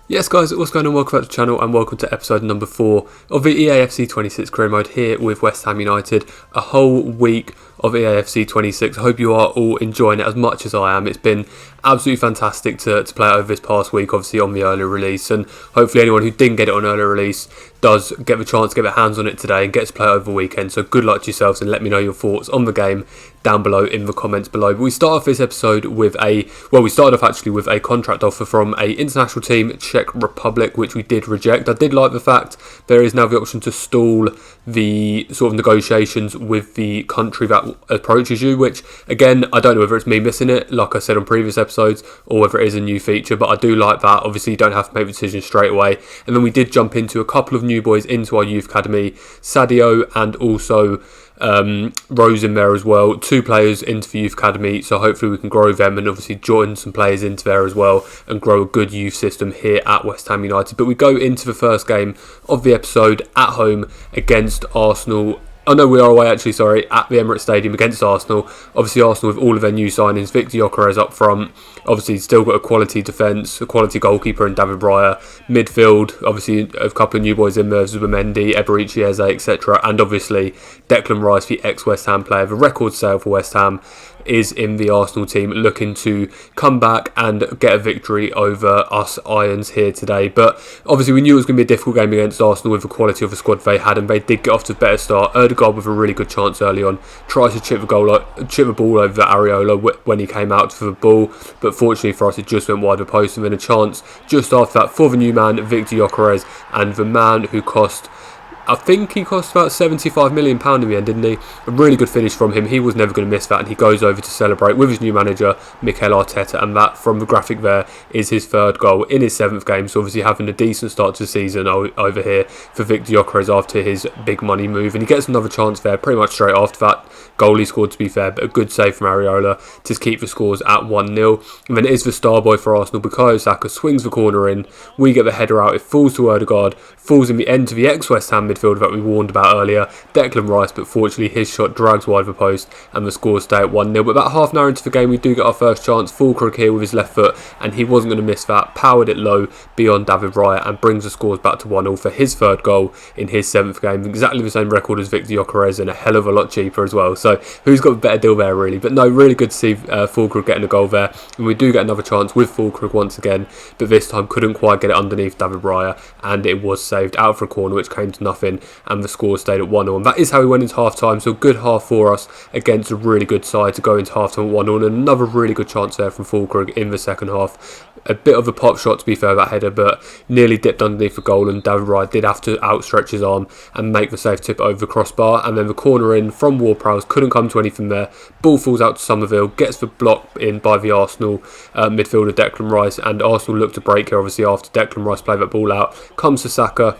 Yes guys, what's going on? Welcome back to the channel and welcome to episode number 4 of the EAFC 26 career mode here with West Ham United. A whole week of EAFC 26. I hope you are all enjoying it as much as I am. It's been absolutely fantastic to play it over this past week, obviously on the early release, and hopefully anyone who didn't get it on early release does get the chance to get their hands on it today and gets to play it over the weekend. So good luck to yourselves and let me know your thoughts on the game down below in the comments below. But we start off this episode with we started off actually with a contract offer from a international team, Czech Republic, which we did reject. I did like the fact there is now the option to stall the sort of negotiations with the country that approaches you, which again, I don't know whether it's me missing it, like I said on previous episodes, or whether it is a new feature, but I do like that. Obviously, you don't have to make the decision straight away. And then we did jump into a couple of new boys into our youth academy, Sadio and also Rose in there as well. 2 players into the youth academy, so hopefully we can grow them and obviously join some players into there as well and grow a good youth system here at West Ham United. But we go into the first game of the episode at home against Arsenal. Oh no, we are away actually, sorry, at the Emirates Stadium against Arsenal. Obviously Arsenal with all of their new signings, Victor Gyökeres up front, obviously still got a quality defence, a quality goalkeeper in David Raya, midfield, obviously a couple of new boys in there, Zubimendi, Eberici Eze, etc. And obviously Declan Rice, the ex-West Ham player, the record sale for West Ham, is in the Arsenal team, looking to come back and get a victory over us Irons here today. But obviously we knew it was going to be a difficult game against Arsenal with the quality of the squad they had, and they did get off to a better start. Odegaard with a really good chance early on, tries to chip the ball over Areola when he came out for the ball, but fortunately for us it just went wide of the post. And then a chance just after that for the new man Victor Gyökeres, and the man who I think he cost about £75 million in the end, didn't he? A really good finish from him. He was never going to miss that, and he goes over to celebrate with his new manager, Mikel Arteta, and that, from the graphic there, is his 3rd goal in his 7th game. So obviously having a decent start to the season over here for Victor Gyökeres after his big money move, and he gets another chance there pretty much straight after that goal he scored, to be fair, but a good save from Areola to keep the scores at 1-0. And then it is the star boy for Arsenal, Bukayo Saka swings the corner in, we get the header out, it falls to Odegaard, falls in the end to the ex-West Ham midfielder that we warned about earlier, Declan Rice, but fortunately his shot drags wide of the post and the scores stay at 1-0. But about half an hour into the game we do get our first chance, Fulkrug here with his left foot, and he wasn't going to miss that, powered it low beyond David Raya and brings the scores back to 1-0 for his 3rd goal in his 7th game. Exactly the same record as Victor Gyökeres and a hell of a lot cheaper as well. So who's got a better deal there really? But no, really good to see Fulkrug getting a goal there, and we do get another chance with Fulkrug once again, but this time couldn't quite get it underneath David Raya, and it was saved out for a corner which came to nothing, and the score stayed at 1-0. And that is how we went into half time. So a good half for us against a really good side to go into half time at 1-0, and another really good chance there from Fulkrug in the second half. A bit of a pop shot, to be fair, that header, but nearly dipped underneath the goal, and David Raya did have to outstretch his arm and make the safe tip over the crossbar. And then the corner in from Ward-Prowse, couldn't come to anything there. Ball falls out to Somerville, gets the block in by the Arsenal midfielder Declan Rice, and Arsenal look to break here obviously after Declan Rice played that ball out. Comes to Saka.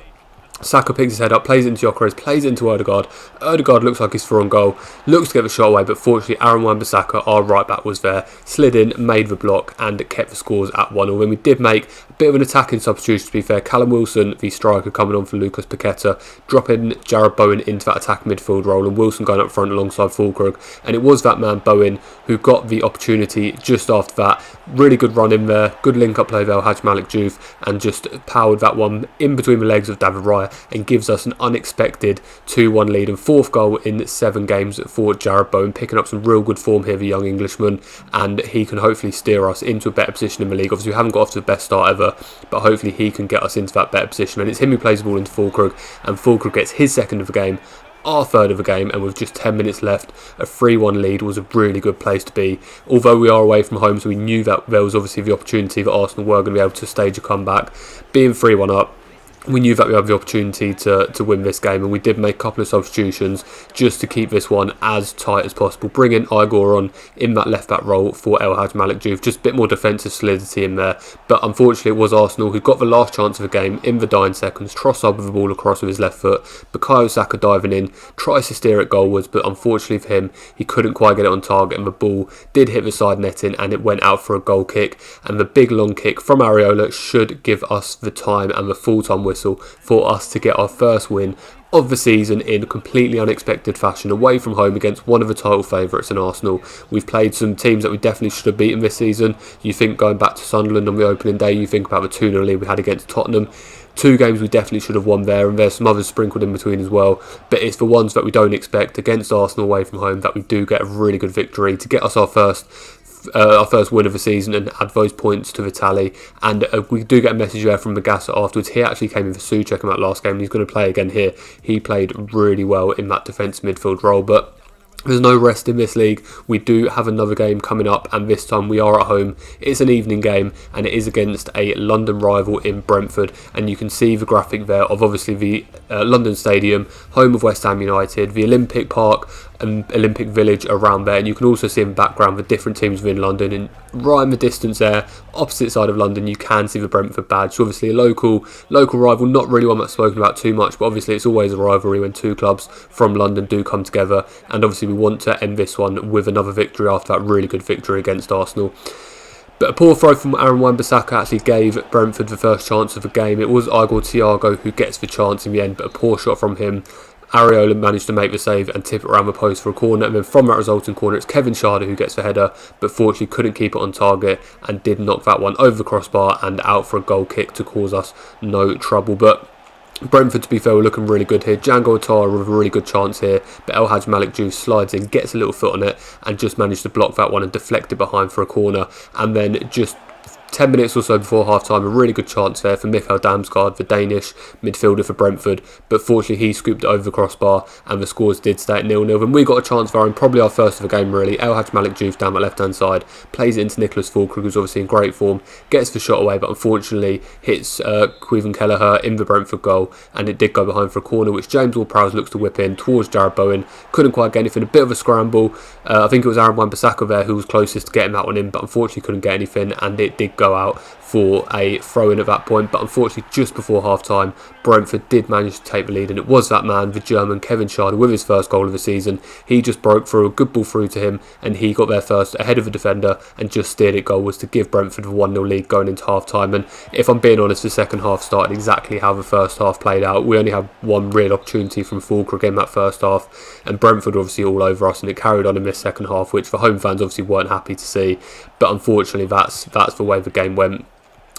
Saka picks his head up, plays it into Gyökeres, plays it into Odegaard. Odegaard looks like he's through on goal, looks to get the shot away, but fortunately Aaron Wan-Bissaka, our right back, was there, slid in, made the block, and kept the scores at 1-0. Then we did make a bit of an attacking substitution, to be fair. Callum Wilson, the striker, coming on for Lucas Paqueta, dropping Jarrod Bowen into that attack midfield role, and Wilson going up front alongside Fulkrug. And it was that man Bowen who got the opportunity just after that. Really good run in there, good link-up play there, Haj Malik Diouf, and just powered that one in between the legs of David Raya and gives us an unexpected 2-1 lead and 4th goal in 7 games for Jarrod Bowen, picking up some real good form here, the young Englishman, and he can hopefully steer us into a better position in the league. Obviously we haven't got off to the best start ever, but hopefully he can get us into that better position, and it's him who plays the ball into Fulkrug, and Fulkrug gets his 2nd of the game, our 3rd of the game, and with just 10 minutes left, a 3-1 lead was a really good place to be. Although we are away from home, so we knew that there was obviously the opportunity that Arsenal were going to be able to stage a comeback. Being 3-1 up, we knew that we had the opportunity to win this game, and we did make a couple of substitutions just to keep this one as tight as possible. Bring in Igor on in that left back role for El Hadj Malik Diouf, just a bit more defensive solidity in there. But unfortunately it was Arsenal who got the last chance of the game in the dying seconds. Trossard with the ball across with his left foot, Bukayo Saka diving in, tries to steer it goalwards, but unfortunately for him he couldn't quite get it on target, and the ball did hit the side netting and it went out for a goal kick. And the big long kick from Areola should give us the time and the full time whistle for us to get our first win of the season in a completely unexpected fashion, away from home against one of the title favourites in Arsenal. We've played some teams that we definitely should have beaten this season. You think going back to Sunderland on the opening day, you think about the 2-0 lead we had against Tottenham. 2 games we definitely should have won there, and there's some others sprinkled in between as well. But it's the ones that we don't expect against Arsenal away from home that we do get a really good victory to get us our first win of the season and add those points to the tally. And we do get a message there from Magassa afterwards. He actually came in for Souček in that last game, and he's going to play again here. He played really well in that defensive midfield role, but there's no rest in this league. We do have another game coming up, and this time we are at home. It's an evening game, and it is against a London rival in Brentford. And you can see the graphic there of obviously the London Stadium, home of West Ham United, the Olympic Park and Olympic Village around there. And you can also see in the background the different teams within London. And right in the distance there, opposite side of London, you can see the Brentford badge. So obviously a local rival, not really one that's spoken about too much, but obviously it's always a rivalry when 2 clubs from London do come together. And obviously we want to end this one with another victory after that really good victory against Arsenal. But a poor throw from Aaron Wan-Bissaka actually gave Brentford the first chance of the game. It was Igor Thiago who gets the chance in the end, but a poor shot from him. Areola managed to make the save and tip it around the post for a corner, and then from that resulting corner it's Kevin Schade who gets the header, but fortunately couldn't keep it on target and did knock that one over the crossbar and out for a goal kick to cause us no trouble. But Brentford, to be fair, were looking really good here. Django Ouattara with a really good chance here, but El Hadj Malik Diouf slides in, gets a little foot on it and just managed to block that one and deflect it behind for a corner. And then just 10 minutes or so before half-time, a really good chance there for Mikael Damsgaard, the Danish midfielder for Brentford, but fortunately he scooped it over the crossbar and the scores did stay at 0-0. And we got a chance for probably our first of the game really. El Hadj Malik Diouf down that left-hand side, plays it into Nicholas Füllkrug, who's obviously in great form, gets the shot away, but unfortunately hits Caoimhin Kelleher in the Brentford goal, and it did go behind for a corner, which James Ward-Prowse looks to whip in towards Jarrod Bowen. Couldn't quite get anything, a bit of a scramble. I think it was Aaron Wan-Bissaka there who was closest to getting that one in, but unfortunately couldn't get anything, and it did go out for a throw-in at that point. But unfortunately just before half-time, Brentford did manage to take the lead, and it was that man, the German Kevin Schade, with his first goal of the season. He just broke through, a good ball through to him, and he got there first ahead of the defender and just steered it goal, was to give Brentford a 1-0 lead going into half-time. And if I'm being honest, the second half started exactly how the first half played out. We only had one real opportunity from Füllkrug in that first half, and Brentford were obviously all over us, and it carried on in this second half, which the home fans obviously weren't happy to see. But unfortunately that's the way the game went.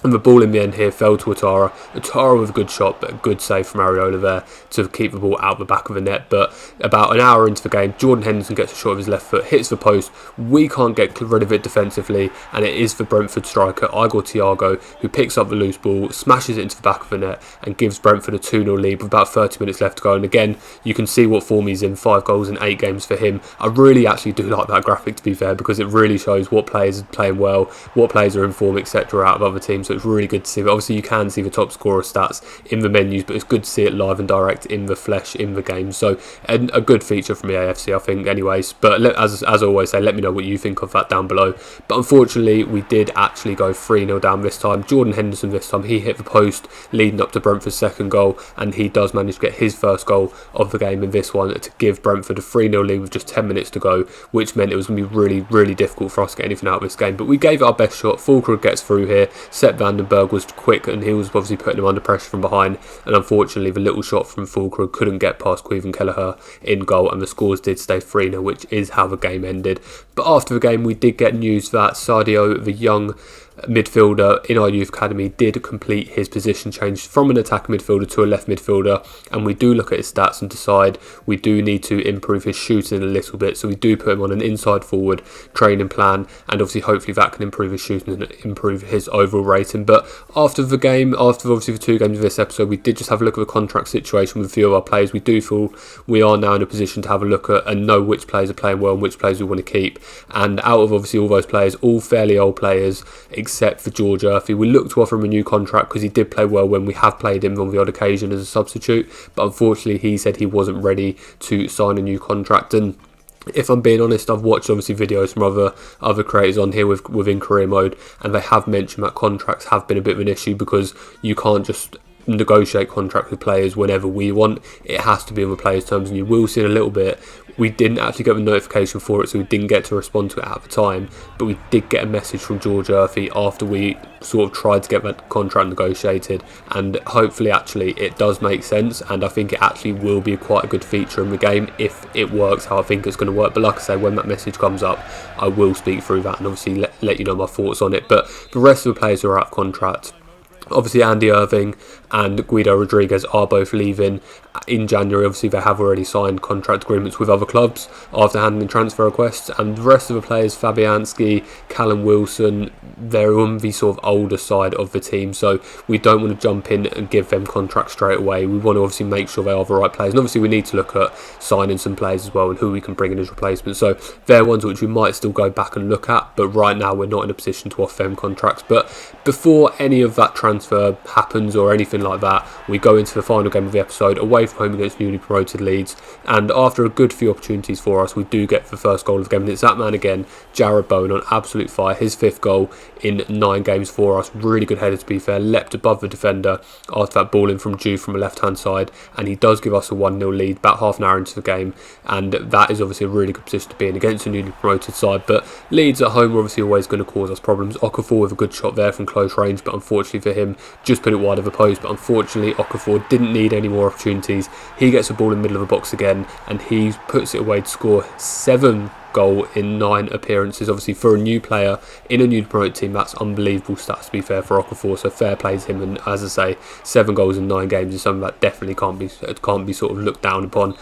And the ball in the end here fell to Ouattara. Ouattara with a good shot, but a good save from Areola there to keep the ball out the back of the net. But about an hour into the game, Jordan Henderson gets a shot with his left foot, hits the post. We can't get rid of it defensively, and it is the Brentford striker, Igor Thiago, who picks up the loose ball, smashes it into the back of the net, and gives Brentford a 2-0 lead with about 30 minutes left to go. And again, you can see what form he's in, 5 goals in 8 games for him. I really actually do like that graphic, to be fair, because it really shows what players are playing well, what players are in form, etc. out of other teams. So it's really good to see. But obviously you can see the top scorer stats in the menus, but it's good to see it live and direct in the flesh in the game. So a good feature from EAFC, I think, anyways. But as I always say, let me know what you think of that down below. But unfortunately we did actually go 3-0 down this time. Jordan Henderson this time, he hit the post leading up to Brentford's second goal, and he does manage to get his first goal of the game in this one to give Brentford a 3-0 lead with just 10 minutes to go, which meant it was going to be really, really difficult for us to get anything out of this game. But we gave it our best shot. Füllkrug gets through here. Sepp Vandenberg was quick, and he was obviously putting him under pressure from behind, and unfortunately the little shot from Füllkrug couldn't get past Caoimhin Kelleher in goal, and the scores did stay 3-0, which is how the game ended. But after the game we did get news that Sadio, the young midfielder in our youth academy, did complete his position change from an attacking midfielder to a left midfielder, and we do look at his stats and decide we do need to improve his shooting a little bit, so we do put him on an inside forward training plan, and obviously hopefully that can improve his shooting and improve his overall rating. But after the game, after obviously the 2 games of this episode, we did just have a look at the contract situation with a few of our players. We do feel we are now in a position to have a look at and know which players are playing well and which players we want to keep, and out of obviously all those players, all fairly old players except for George Urphy, we looked to offer him a new contract because he did play well when we have played him on the odd occasion as a substitute, but unfortunately he said he wasn't ready to sign a new contract. And if I'm being honest, I've watched obviously videos from other creators on here within career mode, and they have mentioned that contracts have been a bit of an issue because you can't just negotiate contracts with players whenever we want. It has to be on the players' terms, and you will see in a little bit. We didn't actually get the notification for it, so we didn't get to respond to it at the time, but we did get a message from George Murphy after we sort of tried to get that contract negotiated, and hopefully actually it does make sense, and I think it actually will be quite a good feature in the game if it works how I think it's going to work. But like I say, when that message comes up, I will speak through that and obviously let you know my thoughts on it. But the rest of the players who are out of contract, obviously Andy Irving and Guido Rodriguez are both leaving in January. Obviously they have already signed contract agreements with other clubs after handling transfer requests, and the rest of the players, Fabianski, Callum Wilson, they're on the sort of older side of the team, so we don't want to jump in and give them contracts straight away. We want to obviously make sure they are the right players, and obviously we need to look at signing some players as well and who we can bring in as replacements, so they're ones which we might still go back and look at, but right now we're not in a position to offer them contracts. But before any of that transfer happens or anything like that, we go into the final game of the episode away from home against newly promoted Leeds, and after a good few opportunities for us, we do get the first goal of the game, and it's that man again, Jared Bowen, on absolute fire, his 5th goal in 9 games for us. Really good header, to be fair, leapt above the defender after that ball in from Juve from the left hand side, and he does give us a 1-0 lead about half an hour into the game, and that is obviously a really good position to be in against a newly promoted side. But Leeds at home are obviously always going to cause us problems. Okafor with a good shot there from close range, but unfortunately for him, just put it wide of the post. But unfortunately Okafor didn't need any more opportunities. He gets the ball in the middle of the box again, and he puts it away to score 7 goal in 9 appearances. Obviously for a new player in a new promoted team, that's unbelievable stats, to be fair, for Okafor, so fair play to him. And as I say, 7 goals in 9 games is something that definitely can't be sort of looked down upon.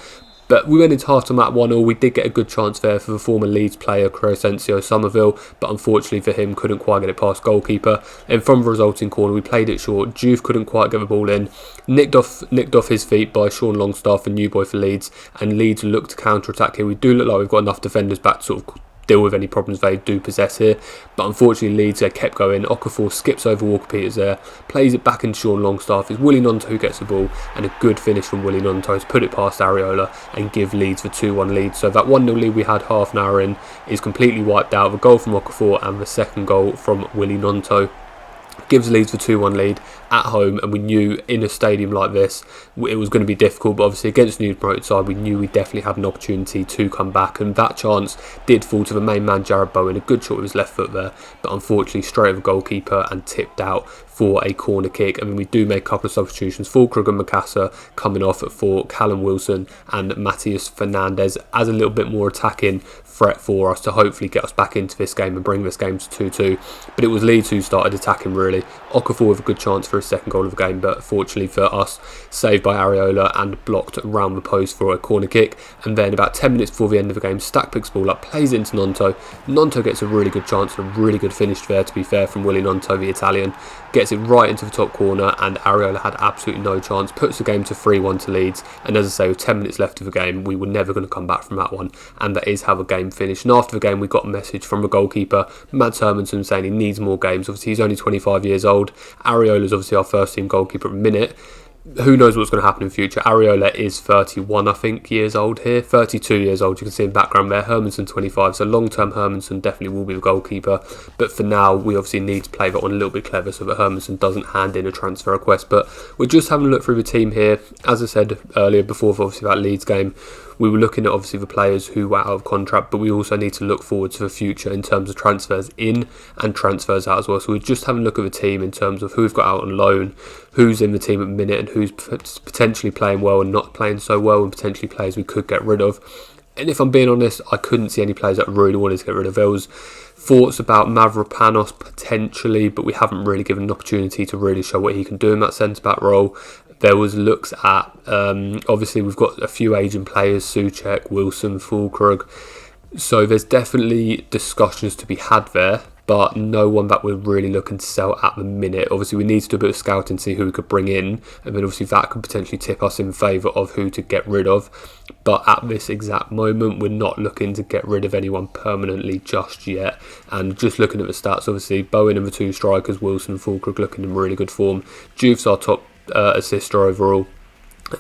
But we went into half-time at 1-0. We did get a good chance there for the former Leeds player Crescencio Somerville, but unfortunately for him, couldn't quite get it past goalkeeper. And from the resulting corner, we played it short. Juve couldn't quite get the ball in. Nicked off his feet by Sean Longstaff, a new boy for Leeds, and Leeds looked to counter-attack here. We do look like we've got enough defenders back to sort of deal with any problems they do possess here, but unfortunately Leeds, they kept going. Okafor skips over Walker Peters there, plays it back into Sean Longstaff. It's Willie Gnonto who gets the ball, and a good finish from Willie Gnonto to put it past Areola and give Leeds the 2-1 lead. So that 1-0 lead we had half an hour in is completely wiped out. The goal from Okafor and the second goal from Willie Gnonto gives Leeds the 2-1 lead at home, and we knew in a stadium like this it was going to be difficult, but obviously against the new promoted side we knew we definitely had an opportunity to come back, and that chance did fall to the main man Jared Bowen. A good shot with his left foot there, but unfortunately straight over goalkeeper and tipped out for a corner kick. And then we do make a couple of substitutions, Fulkrug and Macassa coming off for Callum Wilson and Matthias Fernandez as a little bit more attacking threat for us to hopefully get us back into this game and bring this game to 2-2. But it was Leeds who started attacking really. Okafor with a good chance for his second goal of the game, but fortunately for us, saved by Areola and blocked around the post for a corner kick. And then about 10 minutes before the end of the game, Stack picks the ball up, plays it into Gnonto. Gnonto gets a really good chance and a really good finish there, to be fair, from Willie Gnonto, the Italian. Gets it right into the top corner, and Areola had absolutely no chance. Puts the game to 3-1 to Leeds. And as I say, with 10 minutes left of the game, we were never going to come back from that one. And that is how the game finished. And after the game, we got a message from the goalkeeper, Mads Hermansson, saying he needs more games. Obviously, he's only 25 years old. Areola's obviously our first team goalkeeper at the minute. Who knows what's going to happen in future. Areola is 31, I think, years old here. 32 years old, you can see in the background there. Hermansson 25, so long-term Hermansson definitely will be the goalkeeper. But for now, we obviously need to play that one a little bit clever so that Hermansson doesn't hand in a transfer request. But we're just having a look through the team here. As I said earlier, before obviously that Leeds game, we were looking at obviously the players who were out of contract, but we also need to look forward to the future in terms of transfers in and transfers out as well. So we're just having a look at the team in terms of who we've got out on loan, who's in the team at the minute, and who's potentially playing well and not playing so well, and potentially players we could get rid of. And if I'm being honest, I couldn't see any players that I really wanted to get rid of. There was thoughts about Mavropanos potentially, but we haven't really given an opportunity to really show what he can do in that centre-back role. There was looks at, obviously we've got a few aging players, Souček, Wilson, Fulkrug. So there's definitely discussions to be had there, but no one that we're really looking to sell at the minute. Obviously we need to do a bit of scouting, see who we could bring in, and then obviously that could potentially tip us in favour of who to get rid of. But at this exact moment, we're not looking to get rid of anyone permanently just yet. And just looking at the stats, obviously Bowen and the two strikers, Wilson and Fulkrug, looking in really good form. Juve's our top assister overall.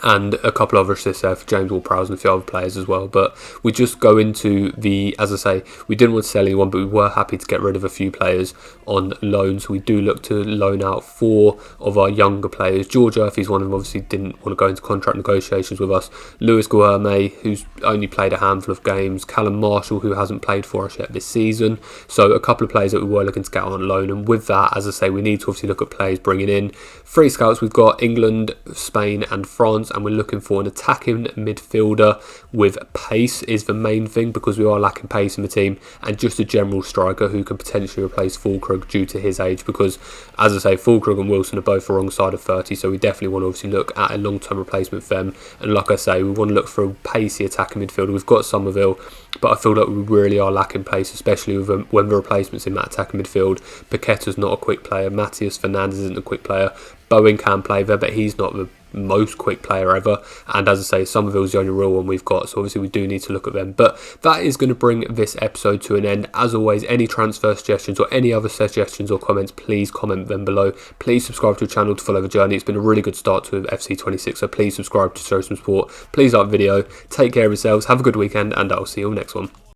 and a couple of other assists there for James Ward-Prowse and a few other players as well. But we just go into the, as I say, we didn't want to sell anyone, but we were happy to get rid of a few players on loan. So we do look to loan out 4 of our younger players. George Earthy's one of them, obviously didn't want to go into contract negotiations with us. Lewis Guilherme, who's only played a handful of games. Callum Marshall, who hasn't played for us yet this season. So a couple of players that we were looking to get on loan. And with that, as I say, we need to obviously look at players bringing in. 3 scouts, we've got England, Spain and France, and we're looking for an attacking midfielder with pace is the main thing, because we are lacking pace in the team, and just a general striker who can potentially replace Fulkrug due to his age, because as I say, Fulkrug and Wilson are both the wrong side of 30, so we definitely want to obviously look at a long-term replacement for them. And like I say, we want to look for a pacey attacking midfielder. We've got Somerville, but I feel like we really are lacking pace, especially with when the replacements in that attacking midfield. Paqueta's not a quick player, Matthias Fernandes isn't a quick player, Bowen can play there, but he's not the most quick player ever, and as I say, Somerville's the only real one we've got, so obviously we do need to look at them. But that is going to bring this episode to an end. As always, any transfer suggestions or any other suggestions or comments, please comment them below. Please subscribe to the channel to follow the journey. It's been a really good start to FC26, so please subscribe to show some support. Please like the video, take care of yourselves, have a good weekend, and I'll see you all next one.